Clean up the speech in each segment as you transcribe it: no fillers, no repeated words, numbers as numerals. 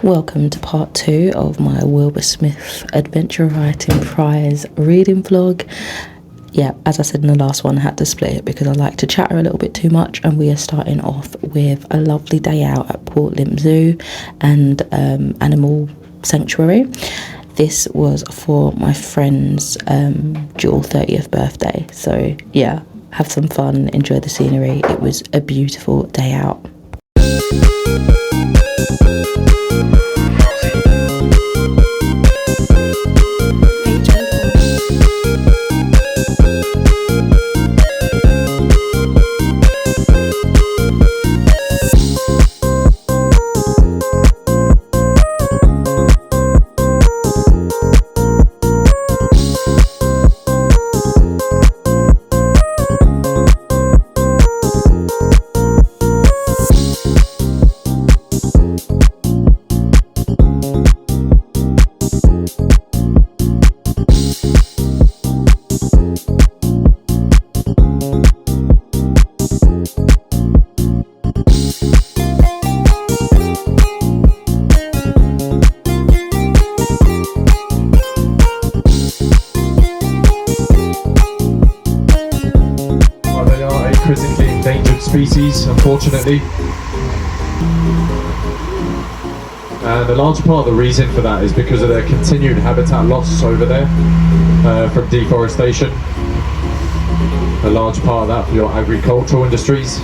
Welcome to part 2 of my Wilbur Smith Adventure Writing Prize reading vlog. Yeah, as I said in the last one, I had to split it because I like to chatter a little bit too much, and we are starting off with a lovely day out at Port Lympne Zoo and Animal Sanctuary. This was for my friend's dual 30th birthday, so yeah, have some fun, enjoy the scenery. It was a beautiful day out. Critically endangered species, unfortunately. And a large part of the reason for that is because of their continued habitat loss over there from deforestation. A large part of that for your agricultural industries.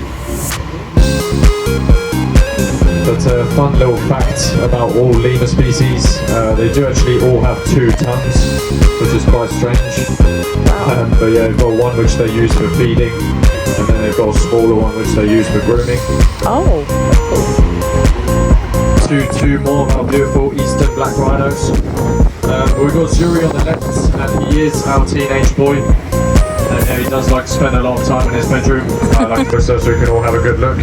But a fun little fact about all lemur species, they do actually all have 2 tongues, which is quite strange. But yeah, they've got one which they use for feeding, and then they've got a smaller one which they use for grooming. Oh. Two more of our beautiful eastern black rhinos. We've got Zuri on the left, and he is our teenage boy. And yeah, he does like to spend a lot of time in his bedroom. I like to so we can all have a good look.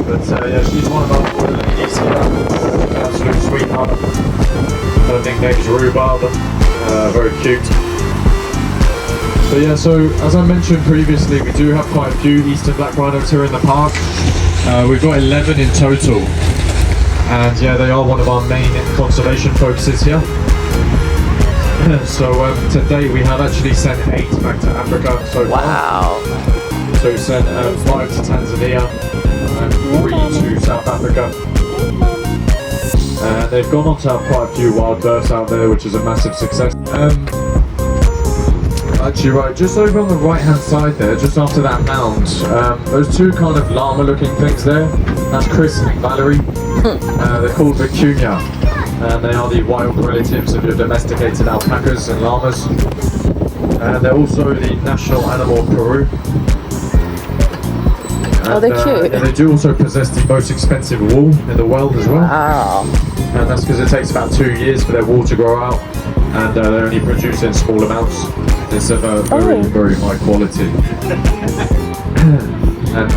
But yeah, she's one of our ladies here. Absolute sweetheart. Her nickname's Rhubarb. Very cute. But yeah, so as I mentioned previously, we do have quite a few eastern black rhinos here in the park. We've got 11 in total. And yeah, they are one of our main conservation focuses here. So to date, we have actually sent 8 back to Africa so far. Wow. So we sent 5 to Tanzania and 3 to South Africa. And they've gone on to have quite a few wild births out there, which is a massive success. Actually, right, just over on the right-hand side there, just after that mound, those 2 kind of llama-looking things there, that's Chris and Valerie. They're called vicuña, and they are the wild relatives of your domesticated alpacas and llamas. They're also the national animal of Peru. Oh, they're cute. And they do also possess the most expensive wool in the world as well. Wow. And that's because it takes about 2 years for their wool to grow out, and they're only produced in small amounts. It's of a very high quality. And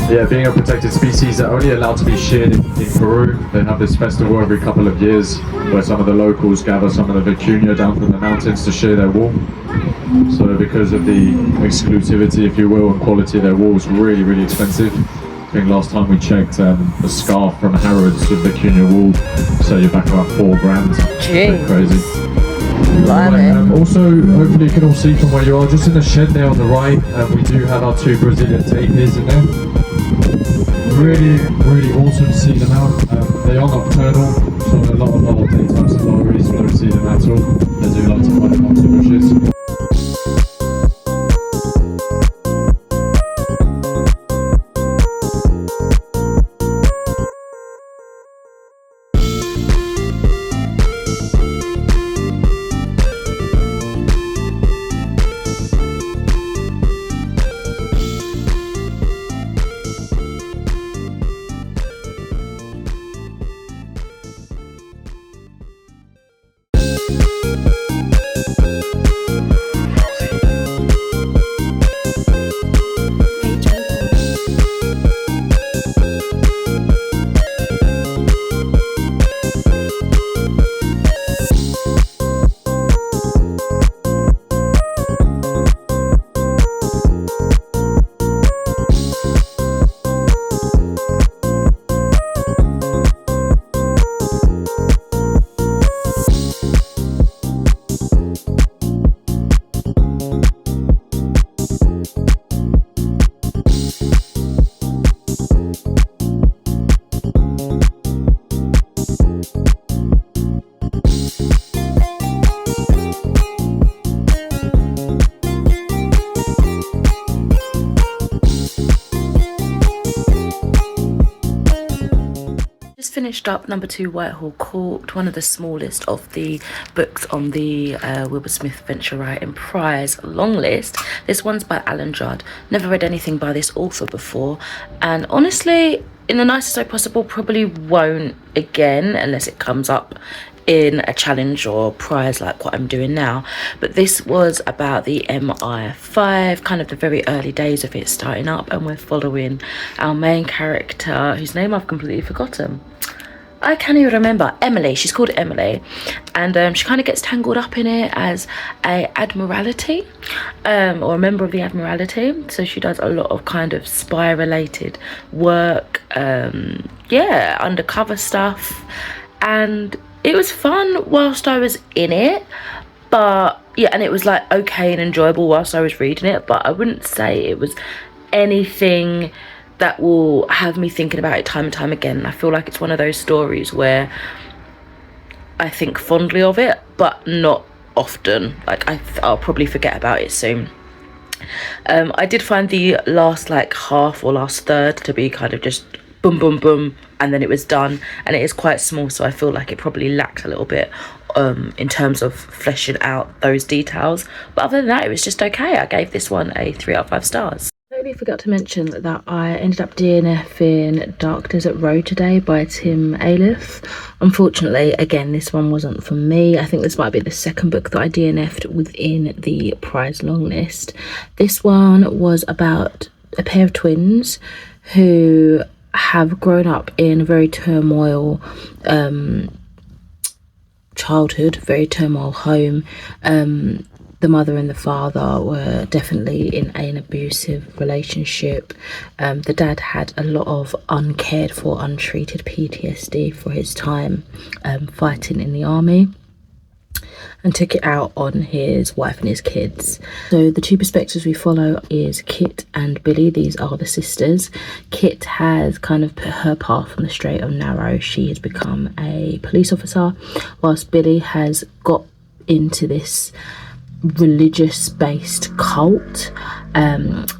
yeah, being a protected species, they're only allowed to be sheared in Peru. They have this festival every couple of years where some of the locals gather some of the vicuña down from the mountains to shear their wool. So because of the exclusivity, if you will, and quality of their wool is really, really expensive. I think last time we checked, a scarf from Harrods with vicuña wool, so you're back about $4 grand. Jeez. Crazy. Also, hopefully you can all see from where you are, just in the shed there on the right, we do have our 2 Brazilian tapirs in there. Really, really awesome to see them out. They are nocturnal, so a lot of daytime safaris, we don't see them at all. They do like to hide amongst the bushes. Just finished up number 2 Whitehall Court, one of the smallest of the books on the Wilbur Smith Venture Writing Prize long list. This one's by Alan Judd. Never read anything by this author before, and honestly, in the nicest way possible, probably won't again unless it comes up in a challenge or prize like what I'm doing now. But this was about the MI5, kind of the very early days of it starting up, and we're following our main character, whose name I've completely forgotten. I can't even remember. Emily. She's called Emily, and she kind of gets tangled up in it as a admiralty, or a member of the admiralty. So she does a lot of kind of spy related work, yeah, undercover stuff, and it was fun whilst I was in it, but yeah, and it was like okay and enjoyable whilst I was reading it, but I wouldn't say it was anything that will have me thinking about it time and time again. I feel like it's one of those stories where I think fondly of it, but not often. Like I'll probably forget about it soon. I did find the last like half or last third to be kind of just boom boom boom, and then it was done, and it is quite small, so I feel like it probably lacked a little bit in terms of fleshing out those details, but other than that it was just okay. I gave this one a 3 out of 5 stars. I totally forgot to mention that I ended up DNFing Dark Desert Road today by Tim Aleph. Unfortunately, again, this one wasn't for me. I think this might be the second book that I DNF'd within the prize long list. This one was about a pair of twins who have grown up in a very turmoil childhood, very turmoil home. The mother and the father were definitely in an abusive relationship. The dad had a lot of uncared for, untreated PTSD for his time fighting in the army, and took it out on his wife and his kids. So the 2 perspectives we follow is Kit and Billy. These are the sisters. Kit has kind of put her path on the straight and narrow. She has become a police officer, whilst Billy has got into this religious based cult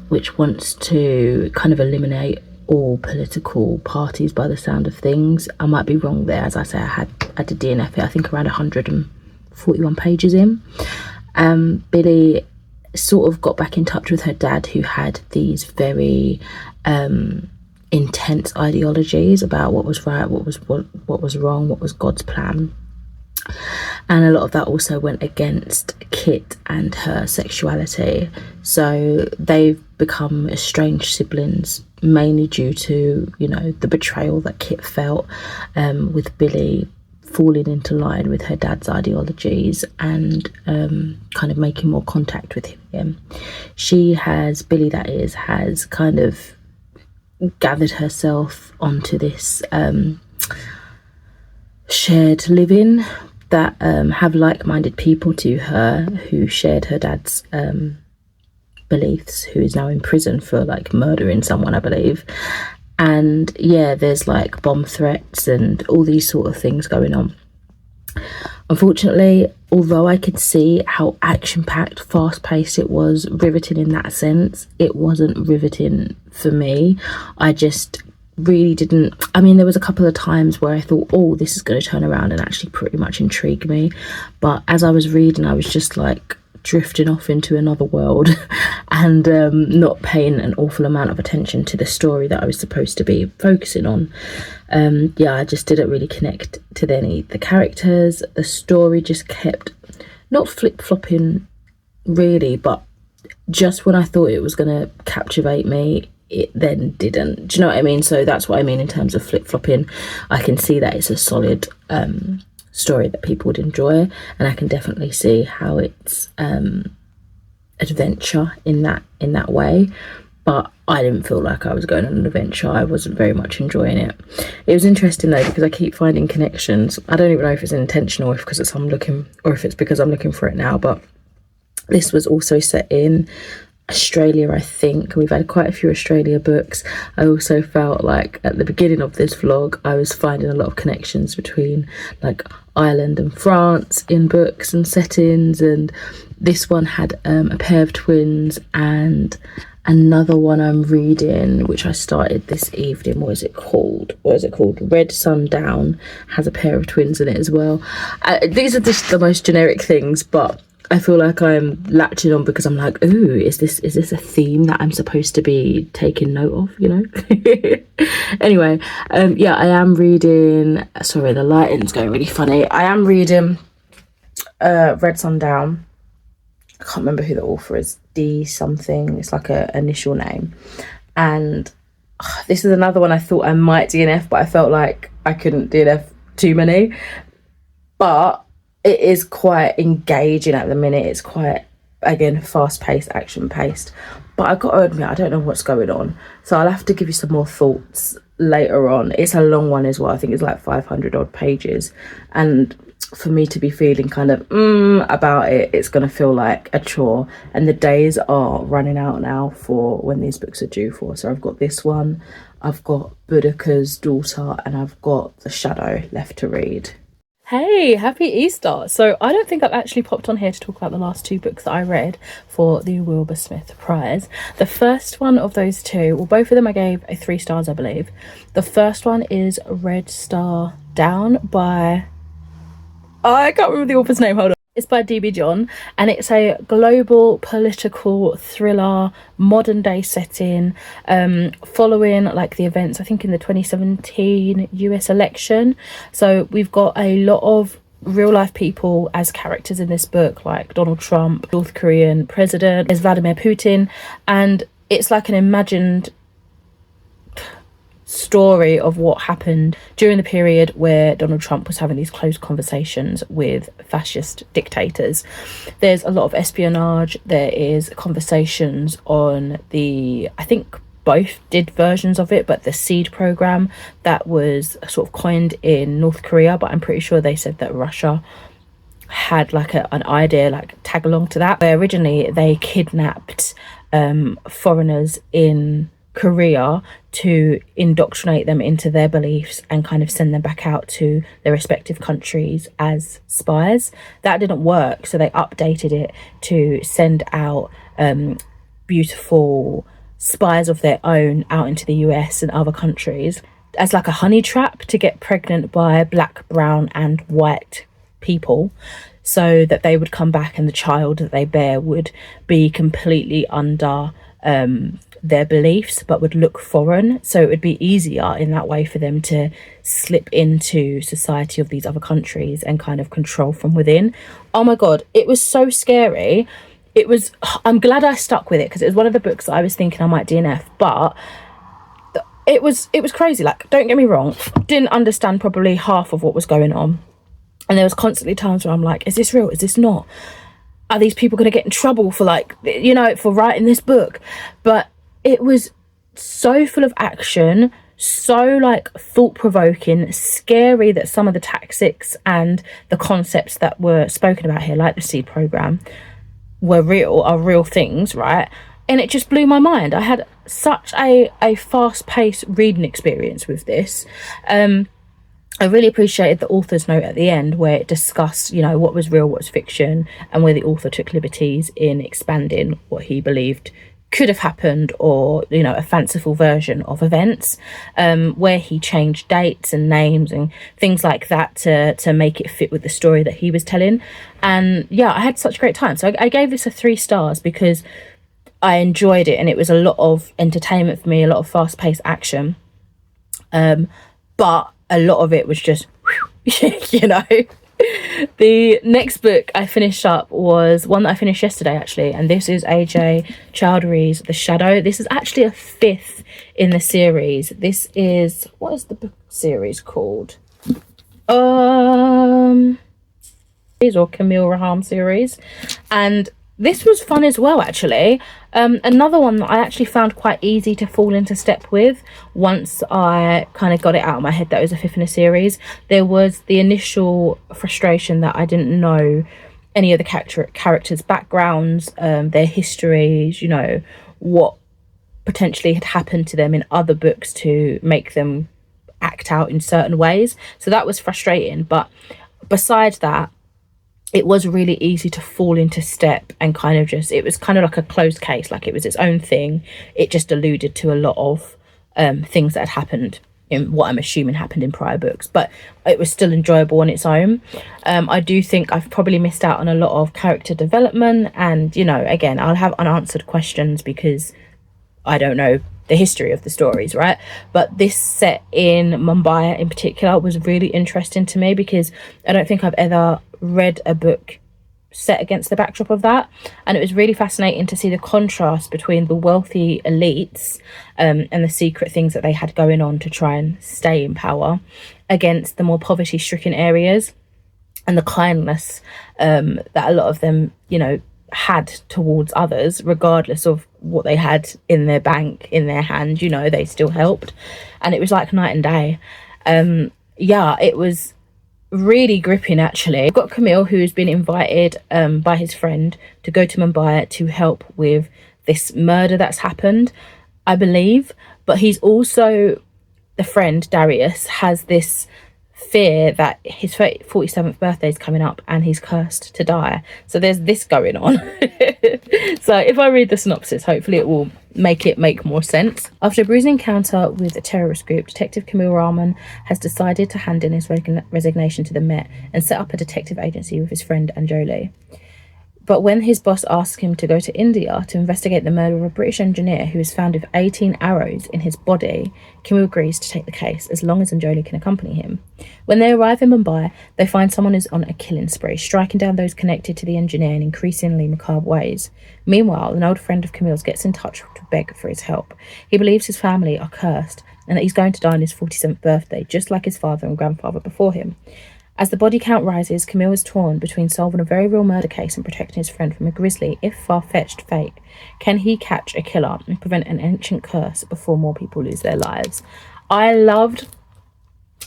which wants to kind of eliminate all political parties by the sound of things. I might be wrong there. As I say, I did DNF it, I think around 141 pages in. Billy sort of got back in touch with her dad, who had these very intense ideologies about what was right, what was wrong, what was God's plan. And a lot of that also went against Kit and her sexuality. So they've become estranged siblings, mainly due to, you know, the betrayal that Kit felt, with Billy falling into line with her dad's ideologies and kind of making more contact with him. Billy that is, has kind of gathered herself onto this shared living that have like-minded people to her who shared her dad's beliefs, who is now in prison for like murdering someone, I believe. And yeah, there's like bomb threats and all these sort of things going on. Unfortunately, although I could see how action-packed, fast-paced it was, riveting in that sense, it wasn't riveting for me. I just really didn't. I mean, there was a couple of times where I thought, oh, this is going to turn around and actually pretty much intrigue me, but as I was reading, I was just like drifting off into another world and not paying an awful amount of attention to the story that I was supposed to be focusing on. Yeah, I just didn't really connect to the characters. The story just kept not flip-flopping really, but just when I thought it was going to captivate me, it then didn't. Do you know what I mean? So that's what I mean in terms of flip-flopping. I can see that it's a solid story that people would enjoy, and I can definitely see how it's adventure in that way, but I didn't feel like I was going on an adventure. I wasn't very much enjoying it. It was interesting though, because I keep finding connections. I don't even know if it's intentional, if it's because I'm looking for it now, but this was also set in Australia, I think. We've had quite a few Australia books. I also felt like at the beginning of this vlog I was finding a lot of connections between like Ireland and France in books and settings, and this one had a pair of twins and Another one I'm reading, which I started this evening, what is it called? Red Sundown, has a pair of twins in it as well. These are just the most generic things, but I feel like I'm latching on because I'm like, ooh, is this a theme that I'm supposed to be taking note of, you know? Anyway, yeah, I am reading, sorry, the lighting's going really funny. I am reading Red Sundown. I can't remember who the author is, D something, it's like a initial name. And this is another one I thought I might DNF, but I felt like I couldn't DNF too many. But it is quite engaging at the minute. It's quite, again, fast-paced, action-paced. But I've got to admit, I don't know what's going on. So I'll have to give you some more thoughts later on. It's a long one as well. I think it's like 500 odd pages. And for me to be feeling kind of about it, it's going to feel like a chore. And the days are running out now for when these books are due for. So I've got this one, I've got Boudica's Daughter, and I've got The Shadow left to read. Hey, happy Easter. So I don't think I've actually popped on here to talk about the last two books that I read for the Wilbur Smith Prize. The first one of those two, well, both of them I gave 3 stars, I believe. The first one is Red Sundown by, I can't remember the author's name, hold on. It's by D.B. John, and it's a global political thriller, modern day setting, following like the events, I think, in the 2017 US election. So we've got a lot of real life people as characters in this book, like Donald Trump, North Korean president, there's Vladimir Putin, and it's like an imagined story of what happened during the period where Donald Trump was having these close conversations with fascist dictators. There's a lot of espionage. There is conversations on the, I think both did versions of it, but the SEED program that was sort of coined in North Korea, but I'm pretty sure they said that Russia had like an idea, like tag along to that, where originally they kidnapped foreigners in Korea to indoctrinate them into their beliefs and kind of send them back out to their respective countries as spies. That didn't work, so they updated it to send out beautiful spies of their own out into the US and other countries as like a honey trap to get pregnant by black, brown and white people, so that they would come back and the child that they bear would be completely under their beliefs but would look foreign, so it would be easier in that way for them to slip into society of these other countries and kind of control from within. Oh my god, it was so scary. I'm glad I stuck with it, because it was one of the books that I was thinking I might DNF, but it was crazy. Like, don't get me wrong, didn't understand probably half of what was going on, and there was constantly times where I'm like, is this real, is this not, are these people going to get in trouble for, like, you know, for writing this book? But it was so full of action, so like thought-provoking, scary that some of the tactics and the concepts that were spoken about here, like the SEED program, are real things, right? And it just blew my mind. I had such a fast-paced reading experience with this. I really appreciated the author's note at the end where it discussed, you know, what was real, what was fiction, and where the author took liberties in expanding what he believed could have happened, or, you know, a fanciful version of events, where he changed dates and names and things like that to make it fit with the story that he was telling. And yeah, I had such a great time. So I gave this 3 stars because I enjoyed it, and it was a lot of entertainment for me, a lot of fast-paced action, but a lot of it was just you know. The next book I finished up was one that I finished yesterday, actually, and this is AJ Chowdhury's The Shadow. This is actually a 5th in the series. This is, what is the book series called? Or Camille Raham series. And this was fun as well, actually. Another one that I actually found quite easy to fall into step with once I kind of got it out of my head that it was a 5th in a series. There was the initial frustration that I didn't know any of the characters' backgrounds, their histories, you know, what potentially had happened to them in other books to make them act out in certain ways. So that was frustrating. But besides that, it was really easy to fall into step and kind of just, it was kind of like a closed case, like it was its own thing. It just alluded to a lot of things that had happened in what I'm assuming happened in prior books, but it was still enjoyable on its own. I do think I've probably missed out on a lot of character development, and, you know, again, I'll have unanswered questions because I don't know the history of the stories, right? But this set in Mumbai in particular was really interesting to me, because I don't think I've ever read a book set against the backdrop of that, and it was really fascinating to see the contrast between the wealthy elites and the secret things that they had going on to try and stay in power, against the more poverty stricken areas, and the kindness that a lot of them, you know, had towards others, regardless of what they had in their bank, in their hand, you know, they still helped. And it was like night and day. Yeah, it was really gripping, actually. I've got Camille, who's been invited by his friend to go to Mumbai to help with this murder that's happened, I believe. But he's also, the friend Darius has this fear that his 47th birthday is coming up and he's cursed to die. So there's this going on. So if I read the synopsis, hopefully it will make more sense. After a bruising encounter with a terrorist group, Detective Camille Rahman has decided to hand in his resignation to the Met and set up a detective agency with his friend Anjali. But when his boss asks him to go to India to investigate the murder of a British engineer who was found with 18 arrows in his body, Camille agrees to take the case as long as Anjali can accompany him. When they arrive in Mumbai, they find someone who's on a killing spree, striking down those connected to the engineer in increasingly macabre ways. Meanwhile, an old friend of Camille's gets in touch to beg for his help. He believes his family are cursed and that he's going to die on his 47th birthday, just like his father and grandfather before him. As the body count rises, Camille is torn between solving a very real murder case and protecting his friend from a grisly, if far-fetched, fate. Can he catch a killer and prevent an ancient curse before more people lose their lives? I loved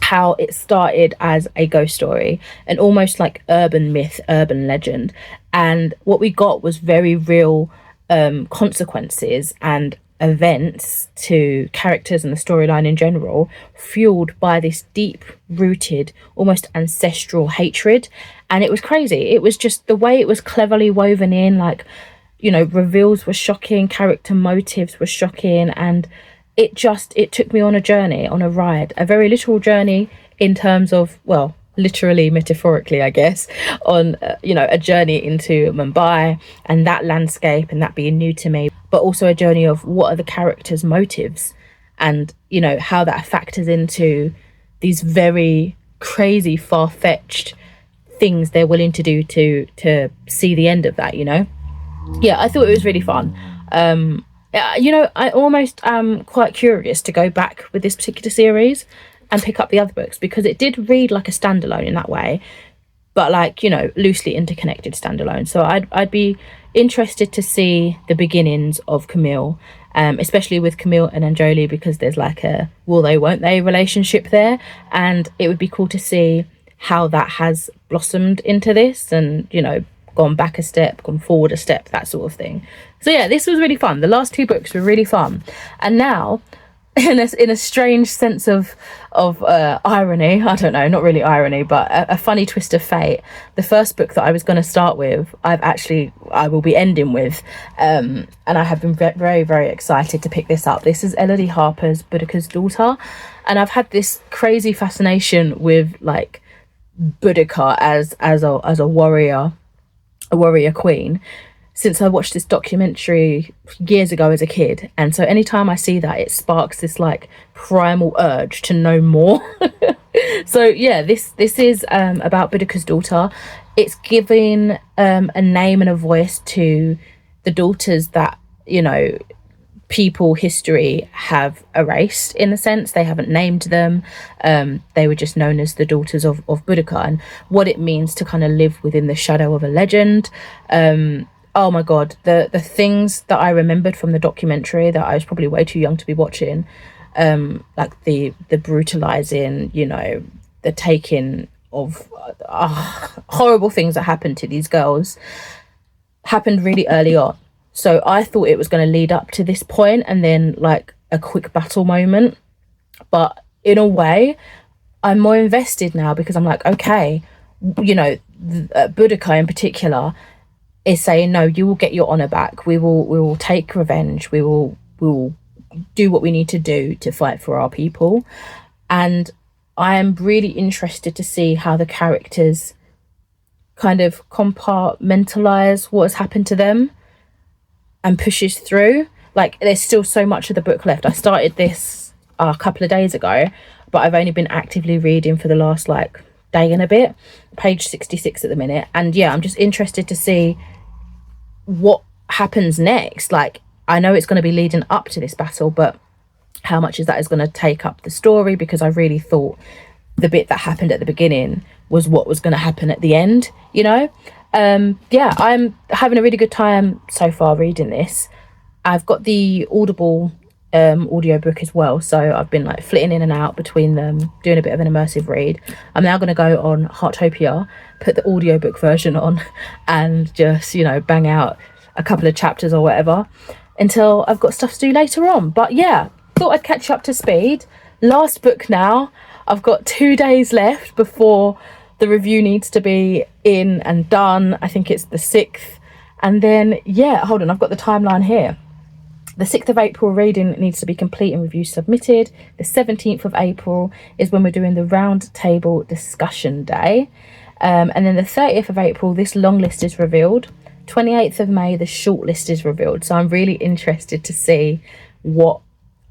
how it started as a ghost story, an almost like urban myth, urban legend. And what we got was very real consequences and events to characters and the storyline in general, fueled by this deep rooted, almost ancestral hatred. And it was crazy. It was just the way it was cleverly woven in, like, you know, reveals were shocking, character motives were shocking, and it took me on a journey, on a ride, a very literal journey in terms of, well, literally, metaphorically, I guess, on you know, a journey into Mumbai and that landscape and that being new to me, but also a journey of what are the characters' motives, and, you know, how that factors into these very crazy, far-fetched things they're willing to do to see the end of that, you know. Yeah, I thought it was really fun. You know, I almost am quite curious to go back with this particular series and pick up the other books, because it did read like a standalone in that way, but like, you know, loosely interconnected standalone. So I'd be interested to see the beginnings of Camille, especially with Camille and Anjali, because there's like a will they won't they relationship there, and it would be cool to see how that has blossomed into this, and, you know, gone back a step, gone forward a step, that sort of thing. So yeah, this was really fun. The last two books were really fun, and now in a strange sense of irony, I don't know, not really irony, but a funny twist of fate, the first book that I was going to start with, I will be ending with, and I have been very, very excited to pick this up. This is Elodie Harper's Boudica's Daughter, and I've had this crazy fascination with like Boudica as a warrior queen since I watched this documentary years ago as a kid. And so anytime I see that, it sparks this like primal urge to know more. So yeah, this is about Boudica's daughter. It's giving a name and a voice to the daughters that, you know, history have erased, in a sense. They haven't named them. They were just known as the daughters of Boudica, and what it means to kind of live within the shadow of a legend. Oh my god, the things that I remembered from the documentary that I was probably way too young to be watching, like the brutalizing, you know, the taking of horrible things that happened to these girls, happened really early on. So I thought it was going to lead up to this point and then like a quick battle moment, but in a way I'm more invested now, because I'm like, okay, you know, Boudica in particular is saying, no, you will get your honor back. We will take revenge. We will do what we need to do to fight for our people. And I am really interested to see how the characters kind of compartmentalize what has happened to them and pushes through. Like, there's still so much of the book left. I started this a couple of days ago, but I've only been actively reading for the last like day and a bit, page 66 at the minute. And yeah, I'm just interested to see what happens next. Like, I know it's going to be leading up to this battle, but how much is that is going to take up the story, because I really thought the bit that happened at the beginning was what was going to happen at the end, you know. Yeah, I'm having a really good time so far reading this. I've got the Audible audiobook as well, so I've been like flitting in and out between them, doing a bit of an immersive read. I'm now going to go on Heartopia, put the audiobook version on, and just, you know, bang out a couple of chapters or whatever until I've got stuff to do later on. But yeah, thought I'd catch you up to speed. Last book now. I've got 2 days left before the review needs to be in and done. I think it's the 6th. And then, yeah, hold on, I've got the timeline here. The 6th of April reading needs to be complete and review submitted. The 17th of April is when we're doing the round table discussion day. And then the 30th of April, this long list is revealed. 28th of May, the short list is revealed. So I'm really interested to see what,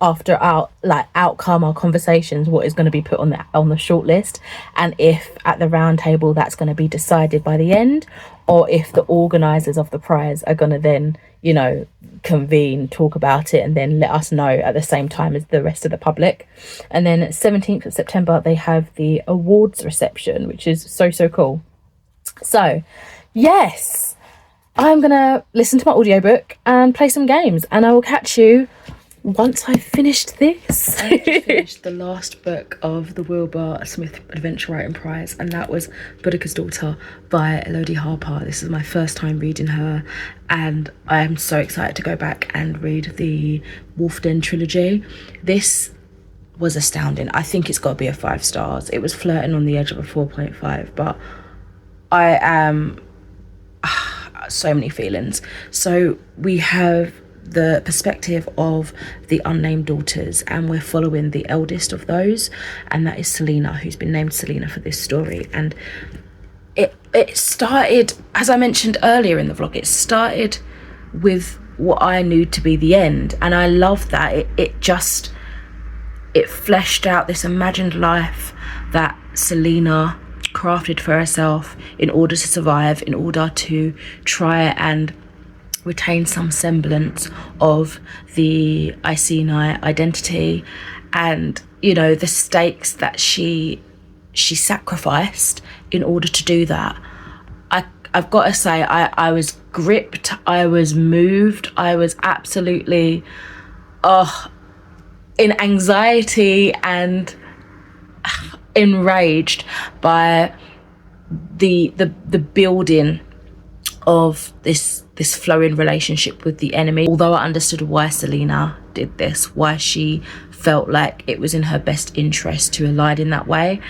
after our outcome, our conversations, what is going to be put on the short list, and if at the round table that's going to be decided by the end, or if the organisers of the prize are going to then, you know, convene, talk about it, and then let us know at the same time as the rest of the public. And then 17th of September they have the awards reception, which is so cool. So yes, I'm gonna listen to my audiobook and play some games, and I will catch you once I've finished this. I just finished the last book of the Wilbur Smith Adventure Writing Prize, and that was Boudica's Daughter by Elodie Harper. This is my first time reading her, and I am so excited to go back and read the Wolf Den trilogy. This was astounding. I think it's got to be a 5 stars. It was flirting on the edge of a 4.5, but I am so many feelings. So we have the perspective of the unnamed daughters, and we're following the eldest of those, and that is Selena, who's been named Selena for this story. And it started, as I mentioned earlier in the vlog, it started with what I knew to be the end, and I love that it fleshed out this imagined life that Selena crafted for herself in order to survive, in order to try and retain some semblance of the Iceni identity, and, you know, the stakes that she sacrificed in order to do that. I've got to say, I was gripped, I was moved, I was absolutely in anxiety and enraged by the building of this flowing relationship with the enemy. Although I understood why Selena did this, why she felt like it was in her best interest to ally in that way,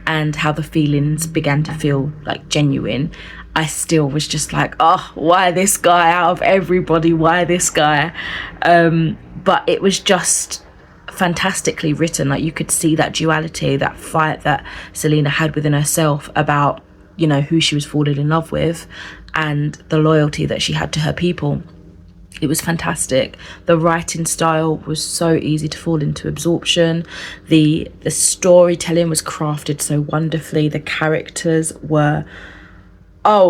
and how the feelings began to feel like genuine, I still was just like, oh, why this guy out of everybody? Why this guy? But it was just fantastically written. Like, you could see that duality, that fight that Selena had within herself about, you know, who she was falling in love with, and the loyalty that she had to her people. It was fantastic. The writing style was so easy to fall into absorption. The storytelling was crafted so wonderfully. The characters were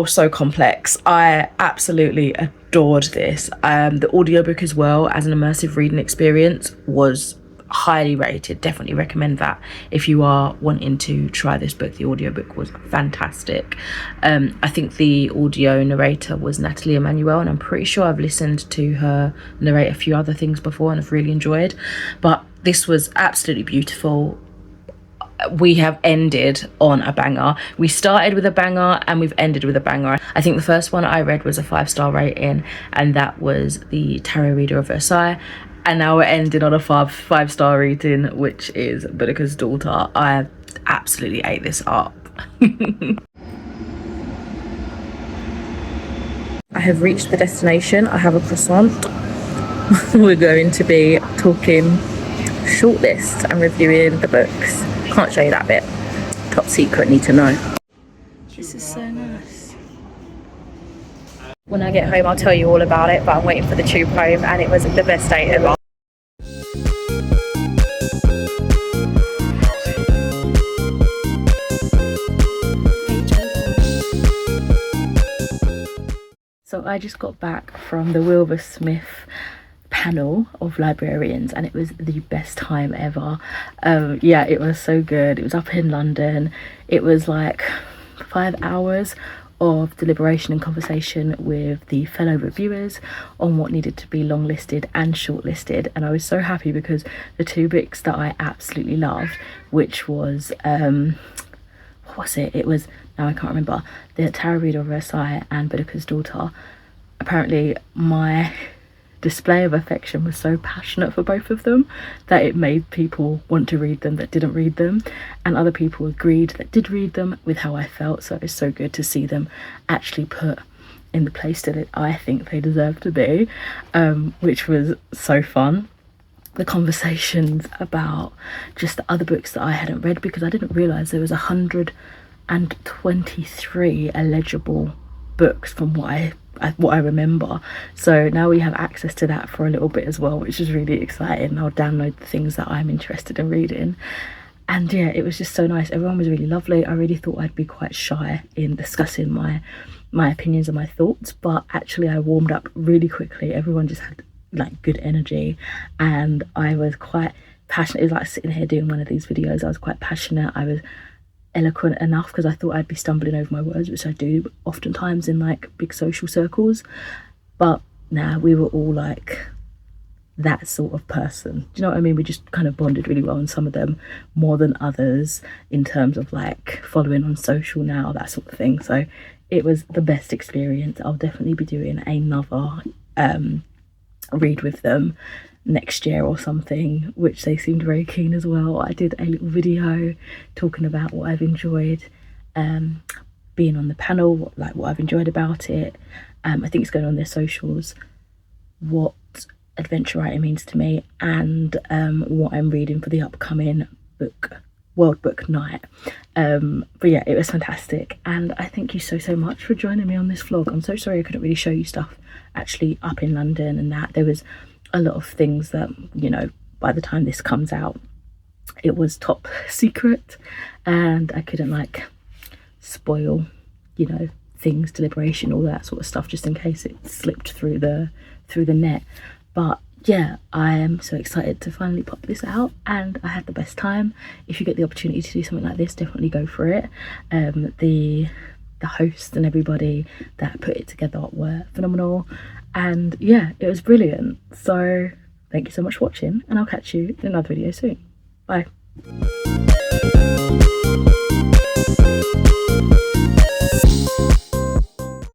so complex. I absolutely adored this. The audiobook as well, as an immersive reading experience, was highly rated. Definitely recommend that if you are wanting to try this book. The audiobook was fantastic. I think the audio narrator was Natalie Emmanuel, and I'm pretty sure I've listened to her narrate a few other things before and I've really enjoyed, but this was absolutely beautiful. We have ended on a banger. We started with a banger and we've ended with a banger. I think the first one I read was a 5-star rating, and that was the Tarot Reader of Versailles. And now we're ending on a 5-star rating, which is Boudica's Daughter. I absolutely ate this up. I have reached the destination. I have a croissant. We're going to be talking shortlist and reviewing the books. Can't show you that bit. Top secret, need to know. This is so nice. When I get home, I'll tell you all about it, but I'm waiting for the tube home, and it was the best day ever. So I just got back from the Wilbur panel of librarians, and it was the best time ever. Yeah, it was so good. It was up in London. It was like 5 hours of deliberation and conversation with the fellow reviewers on what needed to be longlisted and shortlisted, and I was so happy because the two books that I absolutely loved, which was what was it? It was, now I can't remember, The Tarot Reader of Versailles and Boudica's Daughter. Apparently my display of affection was so passionate for both of them that it made people want to read them that didn't read them, and other people agreed that did read them with how I felt. So it was so good to see them actually put in the place that I think they deserve to be, which was so fun. The conversations about just the other books that I hadn't read, because I didn't realise there was 123 eligible books from what I remember. So now we have access to that for a little bit as well, which is really exciting. I'll download the things that I'm interested in reading. And yeah, it was just so nice. Everyone was really lovely. I really thought I'd be quite shy in discussing my opinions and my thoughts, but actually I warmed up really quickly. Everyone just had like good energy, and I was quite passionate. It was like sitting here doing one of these videos. I was quite passionate. I was eloquent enough because I thought I'd be stumbling over my words, which I do oftentimes in like big social circles, but nah, we were all like that sort of person. Do you know what I mean? We just kind of bonded really well, and some of them more than others in terms of like following on social now, that sort of thing. So it was the best experience. I'll definitely be doing another read with them next year or something, which they seemed very keen as well. I did a little video talking about what I've enjoyed being on the panel, what I've enjoyed about it. I think it's going on their socials, what adventure writing means to me, and what I'm reading for the upcoming World Book Night. But yeah, it was fantastic, and I thank you so much for joining me on this vlog. I'm so sorry I couldn't really show you stuff actually up in London, and that there was a lot of things that, you know, by the time this comes out it was top secret, and I couldn't like spoil, you know, things, deliberation, all that sort of stuff, just in case it slipped through the net. But yeah, I am so excited to finally pop this out, and I had the best time. If you get the opportunity to do something like this, definitely go for it. The host and everybody that put it together were phenomenal, and yeah, it was brilliant. So thank you so much for watching, and I'll catch you in another video soon. Bye.